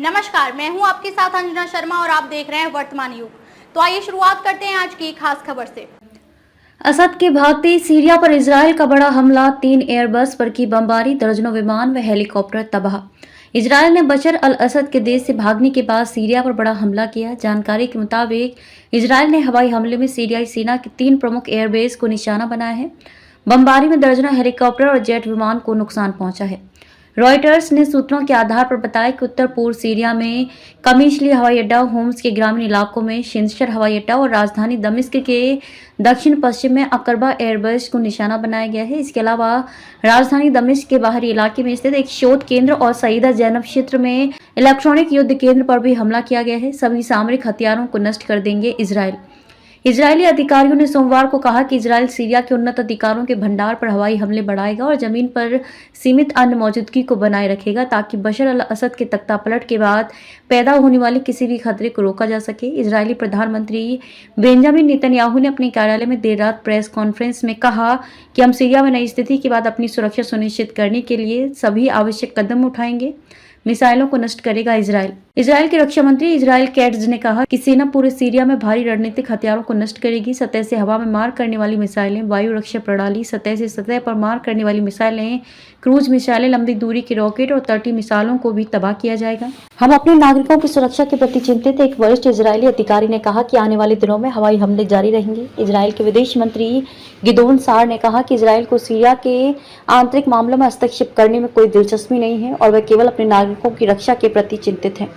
नमस्कार, मैं हूं आपके साथ अंजना शर्मा और आप देख रहे हैं वर्तमान युग। तो आइए शुरुआत करते हैं आज की खास खबर से। असद के भागते सीरिया पर इजरायल का बड़ा हमला, 3 एयरबस पर की बमबारी, दर्जनों विमान व हेलीकॉप्टर तबाह। इजरायल ने बशर अल असद के देश से भागने के बाद सीरिया पर बड़ा हमला किया। जानकारी के मुताबिक इजरायल ने हवाई हमले में सीरियाई सेना के 3 प्रमुख एयरबेस को निशाना बनाया है। बमबारी में दर्जनों हेलीकॉप्टर और जेट विमान को नुकसान पहुंचा है। रॉयटर्स ने सूत्रों के आधार पर बताया कि उत्तर पूर्व सीरिया में कमीशली हवाई अड्डा, होम्स के ग्रामीण इलाकों में शिंशर हवाई अड्डा और राजधानी दमिश्क के दक्षिण पश्चिम में अकरबा एयरबेस को निशाना बनाया गया है। इसके अलावा राजधानी दमिश्क के बाहरी इलाके में स्थित एक शोध केंद्र और सईदा जैनब क्षेत्र में इलेक्ट्रॉनिक युद्ध केंद्र पर भी हमला किया गया है। सभी सामरिक हथियारों को नष्ट कर देंगे इजरायल। इजरायली अधिकारियों ने सोमवार को कहा कि इजरायल सीरिया के उन्नत अधिकारों के भंडार पर हवाई हमले बढ़ाएगा और जमीन पर सीमित अन्य मौजूदगी को बनाए रखेगा ताकि बशर अल असद के तख्तापलट के बाद पैदा होने वाले किसी भी खतरे को रोका जा सके। इजरायली प्रधानमंत्री बेंजामिन नेतन्याहू ने अपने कार्यालय में देर रात प्रेस कॉन्फ्रेंस में कहा कि हम सीरिया में नई स्थिति के बाद अपनी सुरक्षा सुनिश्चित करने के लिए सभी आवश्यक कदम उठाएंगे। मिसाइलों को नष्ट करेगा इजरायल। इजरायल के रक्षा मंत्री इजराइल कैट्ज ने कहा कि सेना पूरे सीरिया में भारी रणनीतिक हथियारों को नष्ट करेगी। सतह से हवा में मार करने वाली मिसाइलें, वायु रक्षा प्रणाली, सतह से सतह पर मार करने वाली मिसाइलें, क्रूज मिसाइलें, लंबी दूरी के रॉकेट और तटीय मिसाइलों को भी तबाह किया जाएगा। हम अपने नागरिकों की सुरक्षा के प्रति चिंतित, एक वरिष्ठ इजरायली अधिकारी ने कहा कि आने वाले दिनों में हवाई हमले जारी रहेंगे। इजरायल के विदेश मंत्री गिदोन सार ने कहा कि इजरायल को सीरिया के आंतरिक मामलों में हस्तक्षेप करने में कोई दिलचस्पी नहीं है और वह केवल अपने नागरिकों की रक्षा के प्रति चिंतित है।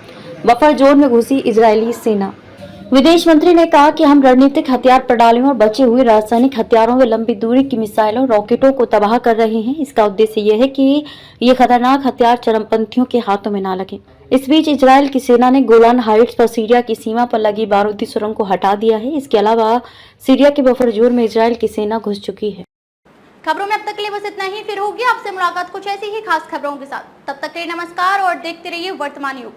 बफर जोन में घुसी इजरायली सेना। विदेश मंत्री ने कहा कि हम रणनीतिक हथियार प्रणालियों और बचे हुए रासायनिक हथियारों व लंबी दूरी की मिसाइलों, रॉकेटों को तबाह कर रहे हैं। इसका उद्देश्य यह है कि ये खतरनाक हथियार चरमपंथियों के हाथों में न लगे। इस बीच इजरायल की सेना ने गोलान हाइट्स पर सीरिया की सीमा पर लगी बारूदी सुरंग को हटा दिया है। इसके अलावा सीरिया के बफर जोन में इजरायल की सेना घुस चुकी है। खबरों में अब तक के लिए बस इतना ही। फिर होगी आपसे मुलाकात कुछ ऐसी ही खास खबरों के साथ। तब तक के लिए नमस्कार और देखते रहिए वर्तमान युग।